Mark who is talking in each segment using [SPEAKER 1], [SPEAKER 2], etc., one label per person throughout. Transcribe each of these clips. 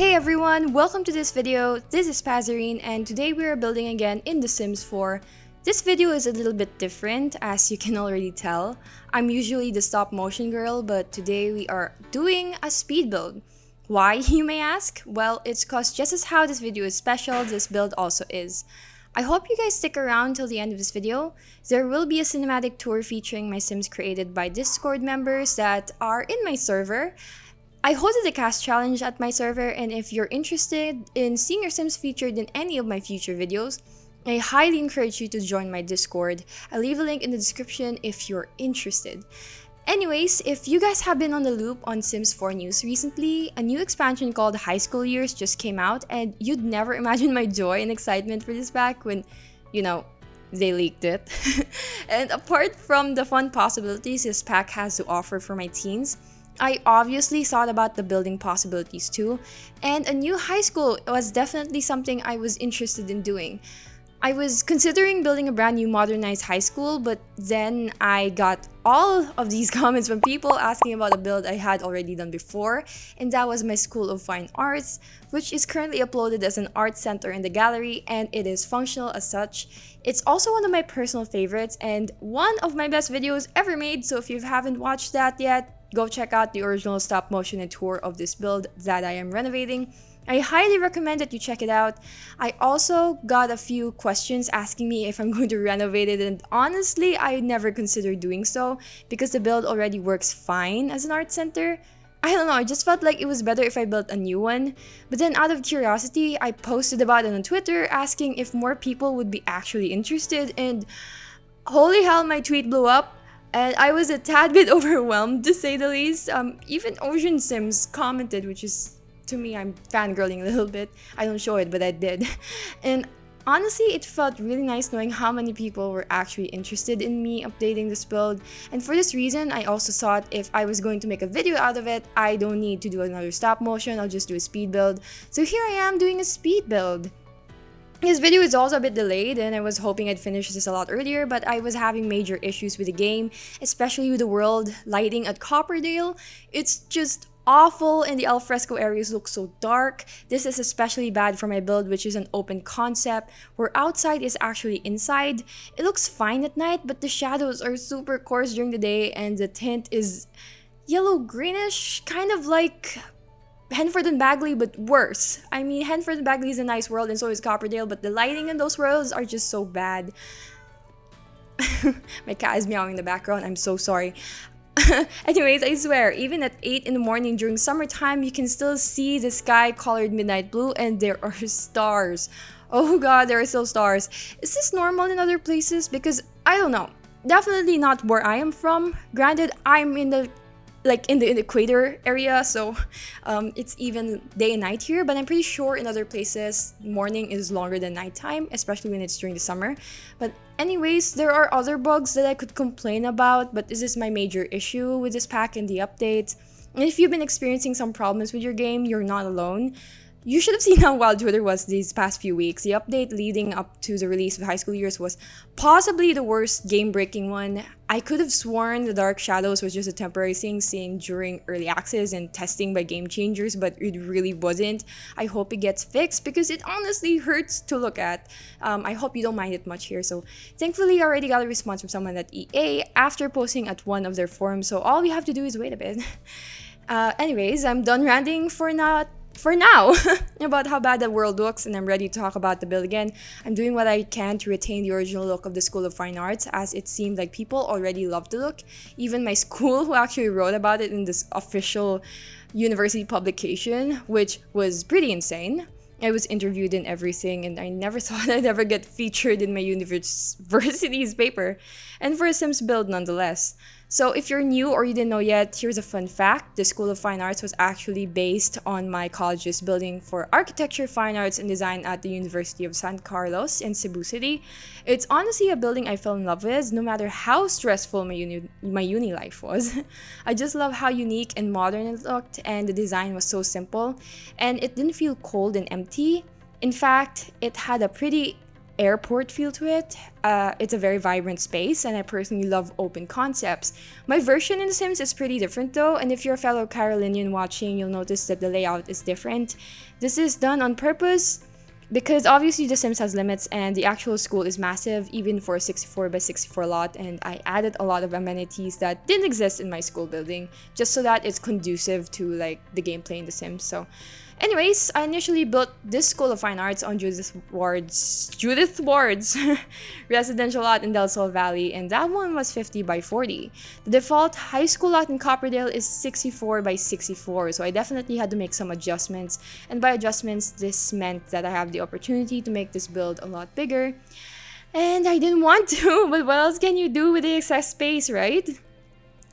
[SPEAKER 1] Hey everyone, welcome to this video. This is Paszerine and today we are building again in The Sims 4. This video is a little bit different as you can already tell. I'm usually the stop motion girl, but today we are doing a speed build. Why, you may ask? Well, it's cause just as how this video is special, this build also is. I hope you guys stick around till the end of this video. There will be a cinematic tour featuring my Sims created by Discord members that are in my server. I hosted a cast challenge at my server, and if you're interested in seeing your Sims featured in any of my future videos, I highly encourage you to join my Discord. I'll leave a link in the description if you're interested. Anyways, if you guys have been on the loop on Sims 4 news recently, a new expansion called High School Years just came out, and you'd never imagine my joy and excitement for this pack when, they leaked it. And apart from the fun possibilities this pack has to offer for my teens, I obviously thought about the building possibilities too, and a new high school was definitely something I was interested in doing. I was considering building a brand new modernized high school, but then I got all of these comments from people asking about a build I had already done before, and that was my School of Fine Arts, which is currently uploaded as an art center in the gallery, and it is functional as such. It's also one of my personal favorites and one of my best videos ever made, so if you haven't watched that yet, go check out the original stop motion and tour of this build that I am renovating. I highly recommend that you check it out. I also got a few questions asking me if I'm going to renovate it, and honestly, I never considered doing so because the build already works fine as an art center. I don't know, I just felt like it was better if I built a new one. But then out of curiosity, I posted about it on Twitter asking if more people would be actually interested, and holy hell, my tweet blew up. And I was a tad bit overwhelmed, to say the least. Even Ocean Sims commented, which is, to me, I'm fangirling a little bit. I don't show it, but I did. And honestly, it felt really nice knowing how many people were actually interested in me updating this build. And for this reason, I also thought if I was going to make a video out of it, I don't need to do another stop motion, I'll just do a speed build. So here I am doing a speed build. This video is also a bit delayed, and I was hoping I'd finish this a lot earlier, but I was having major issues with the game, especially with the world lighting at Copperdale. It's just awful, and the alfresco areas look so dark. This is especially bad for my build, which is an open concept, where outside is actually inside. It looks fine at night, but the shadows are super coarse during the day, and the tint is yellow-greenish, kind of like Henford and Bagley, but worse. I mean, Henford and Bagley is a nice world and so is Copperdale, but the lighting in those worlds are just so bad. My cat is meowing in the background, I'm so sorry. Anyways, I swear, even at 8 in the morning during summertime, you can still see the sky colored midnight blue and there are stars. Oh god, there are still stars. Is this normal in other places? Because, I don't know. Definitely not where I am from. Granted, I'm in the equator area, so it's even day and night here, but I'm pretty sure in other places morning is longer than nighttime, especially when it's during the summer. But anyways, there are other bugs that I could complain about, but this is my major issue with this pack and the updates. And if you've been experiencing some problems with your game, you're not alone. You should have seen how wild Twitter was these past few weeks. The update leading up to the release of High School Years was possibly the worst game-breaking one. I could have sworn the Dark Shadows was just a temporary thing seen during early access and testing by game changers, but it really wasn't. I hope it gets fixed because it honestly hurts to look at. I hope you don't mind it much here. So thankfully, I already got a response from someone at EA after posting at one of their forums, so all we have to do is wait a bit. Anyways, I'm done ranting for now about how bad the world looks, and I'm ready to talk about the build again. I'm doing what I can to retain the original look of the School of Fine Arts, as it seemed like people already loved the look. Even my school, who actually wrote about it in this official university publication, which was pretty insane. I was interviewed and everything, and I never thought I'd ever get featured in my university's paper, and for a Sims build nonetheless. So if you're new or you didn't know yet, here's a fun fact. The School of Fine Arts was actually based on my college's building for architecture, fine arts, and design at the University of San Carlos in Cebu City. It's honestly a building I fell in love with, no matter how stressful my uni life was. I just love how unique and modern it looked, and the design was so simple, and it didn't feel cold and empty. In fact, it had a pretty airport feel to it. It's a very vibrant space, and I personally love open concepts. My version in The Sims is pretty different though, and if you're a fellow Carolinian watching, you'll notice that the layout is different. This is done on purpose because obviously The Sims has limits and the actual school is massive even for a 64 by 64 lot, and I added a lot of amenities that didn't exist in my school building just so that it's conducive to like the gameplay in The Sims. So anyways, I initially built this School of Fine Arts on Judith Ward's residential lot in Del Sol Valley, and that one was 50 by 40. The default high school lot in Copperdale is 64 by 64, so I definitely had to make some adjustments, and by adjustments, this meant that I have the opportunity to make this build a lot bigger. And I didn't want to, but what else can you do with the excess space, right?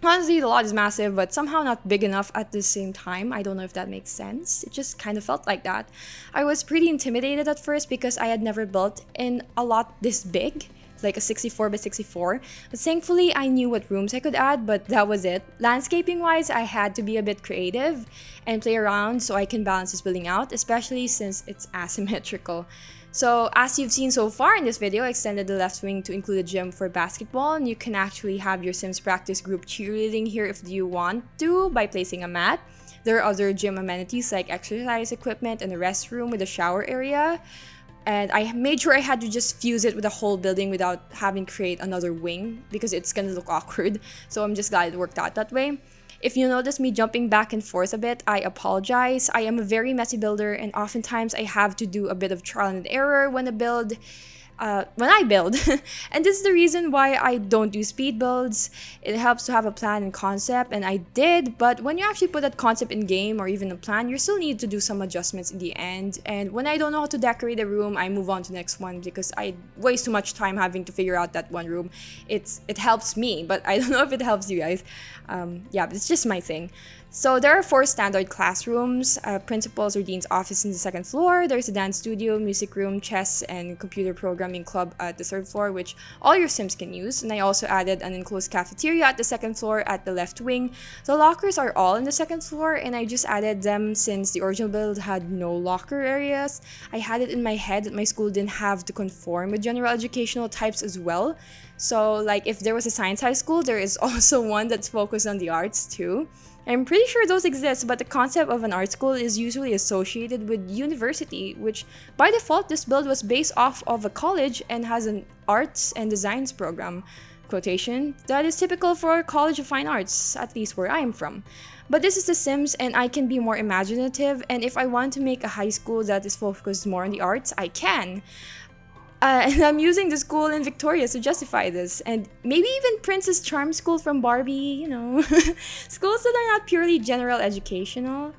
[SPEAKER 1] Honestly, the lot is massive, but somehow not big enough at the same time. I don't know if that makes sense. It just kind of felt like that. I was pretty intimidated at first because I had never built in a lot this big, like a 64 by 64. But thankfully, I knew what rooms I could add, but that was it. Landscaping-wise, I had to be a bit creative and play around so I can balance this building out, especially since it's asymmetrical. So as you've seen so far in this video, I extended the left wing to include a gym for basketball, and you can actually have your Sims practice group cheerleading here if you want to by placing a mat. There are other gym amenities like exercise equipment and a restroom with a shower area. And I made sure I had to just fuse it with the whole building without having to create another wing because it's gonna look awkward. So I'm just glad it worked out that way. If you notice me jumping back and forth a bit, I apologize. I am a very messy builder, and oftentimes I have to do a bit of trial and error when I build. And this is the reason why I don't do speed builds. It helps to have a plan and concept, and I did, but when you actually put that concept in game or even a plan, you still need to do some adjustments in the end. And when I don't know how to decorate a room, I move on to the next one because I waste too much time having to figure out that one room. It helps me, but I don't know if it helps you guys. Yeah, but it's just my thing. So there are 4 standard classrooms, principal's or dean's office in the 2nd floor. There's a dance studio, music room, chess, and computer programming club at the 3rd floor, which all your Sims can use. And I also added an enclosed cafeteria at the 2nd floor at the left wing. The lockers are all in the 2nd floor, and I just added them since the original build had no locker areas. I had it in my head that my school didn't have to conform with general educational types as well. So like if there was a science high school, there is also one that's focused on the arts too. I'm pretty sure those exist, but the concept of an art school is usually associated with university, which by default this build was based off of a college and has an arts and designs program, quotation, that is typical for College of Fine Arts, at least where I am from. But this is The Sims and I can be more imaginative, and if I want to make a high school that is focused more on the arts, I can. And I'm using the school in Victoria to justify this, and maybe even Princess Charm School from Barbie, you know. Schools that are not purely general educational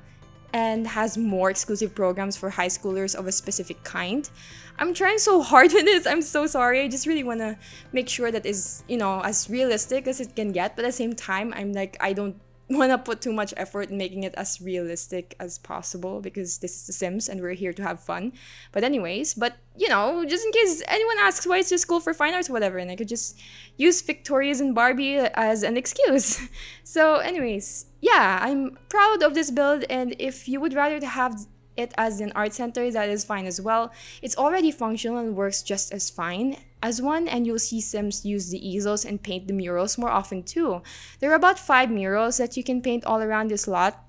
[SPEAKER 1] and has more exclusive programs for high schoolers of a specific kind. I'm trying so hard with this, I'm so sorry. I just really want to make sure that is, you know, as realistic as it can get, but at the same time, I'm like, I don't want to put too much effort in making it as realistic as possible because this is The Sims and we're here to have fun. But anyways, you know, just in case anyone asks why it's just school for fine arts or whatever, and I could just use Victoria's and Barbie as an excuse. So anyways, yeah, I'm proud of this build, and if you would rather have it as an art center, that is fine as well. It's already functional and works just as fine as one, and you'll see Sims use the easels and paint the murals more often too. There are about 5 murals that you can paint all around this lot,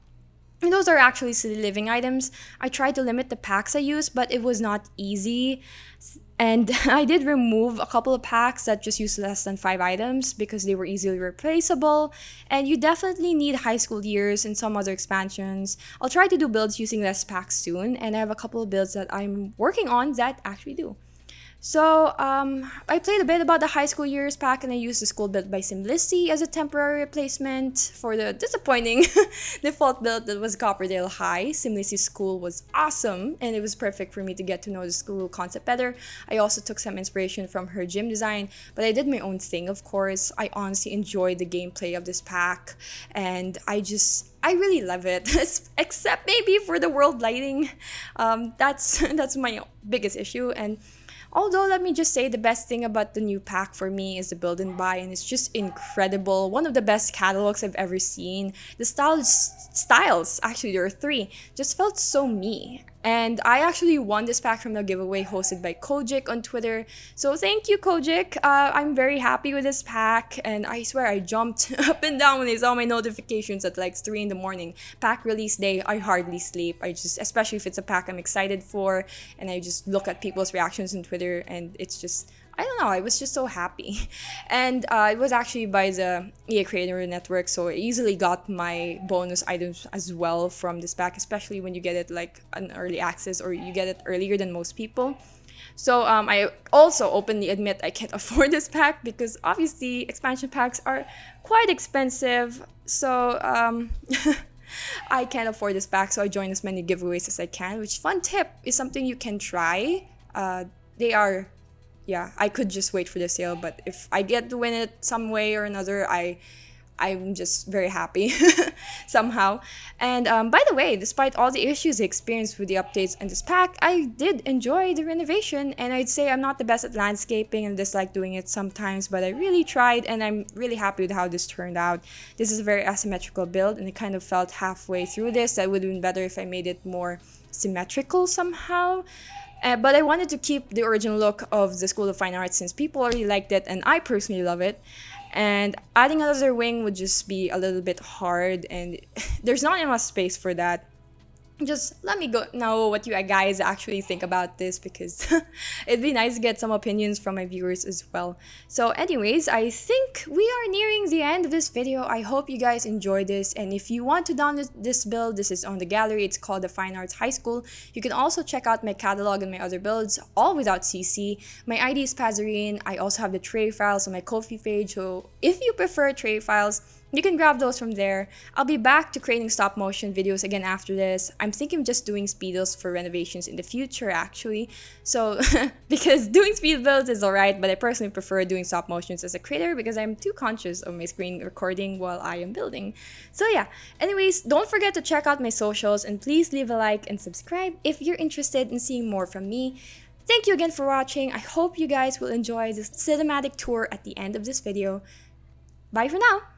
[SPEAKER 1] and those are actually city living items. I tried to limit the packs I use, but it was not easy. And I did remove a couple of packs that just used less than 5 items because they were easily replaceable. And you definitely need high school years and some other expansions. I'll try to do builds using less packs soon, and I have a couple of builds that I'm working on that actually do. So I played a bit about the high school years pack, and I used the school built by Simlisty as a temporary replacement for the disappointing default build that was Copperdale High. Simlisty's school was awesome, and it was perfect for me to get to know the school concept better. I also took some inspiration from her gym design, but I did my own thing, of course. I honestly enjoyed the gameplay of this pack, and I really love it, except maybe for the world lighting. That's my biggest issue. And although, let me just say, the best thing about the new pack for me is the build and buy, and it's just incredible. One of the best catalogs I've ever seen. The styles, actually there are 3, just felt so me. And I actually won this pack from the giveaway hosted by Kojic on Twitter. So thank you, Kojic. I'm very happy with this pack, and I swear I jumped up and down when I saw my notifications at like 3 in the morning. Pack release day, I hardly sleep. I just, especially if it's a pack I'm excited for, and I just look at people's reactions on Twitter, and it's just, I don't know, I was just so happy. And it was actually by the EA Creator Network, so I easily got my bonus items as well from this pack, especially when you get it like an early access or you get it earlier than most people. So I also openly admit I can't afford this pack because obviously expansion packs are quite expensive. So I can't afford this pack, so I joined as many giveaways as I can, which, fun tip, is something you can try. They are, yeah, I could just wait for the sale, but if I get to win it some way or another, I'm just very happy somehow. And by the way, despite all the issues I experienced with the updates in this pack, I did enjoy the renovation, and I'd say I'm not the best at landscaping and dislike doing it sometimes, but I really tried, and I'm really happy with how this turned out. This is a very asymmetrical build, and I kind of felt halfway through this that it would have been better if I made it more symmetrical somehow. But I wanted to keep the original look of the School of Fine Arts since people already liked it and I personally love it. And adding another wing would just be a little bit hard, and there's not enough space for that. Just let me know what you guys actually think about this, because it'd be nice to get some opinions from my viewers as well. So anyways, I think we are nearing the end of this video. I hope you guys enjoyed this, and if you want to download this build, this is on the gallery. It's called the Fine Arts High School. You can also check out my catalog and my other builds, all without CC. My ID is paszerine. I also have the tray files on my Ko-fi page, so if you prefer tray files, you can grab those from there. I'll be back to creating stop motion videos again after this. I'm thinking of just doing speedos for renovations in the future actually. So because doing speed builds is alright, but I personally prefer doing stop motions as a creator because I'm too conscious of my screen recording while I am building. So yeah, anyways, don't forget to check out my socials, and please leave a like and subscribe if you're interested in seeing more from me. Thank you again for watching. I hope you guys will enjoy this cinematic tour at the end of this video. Bye for now!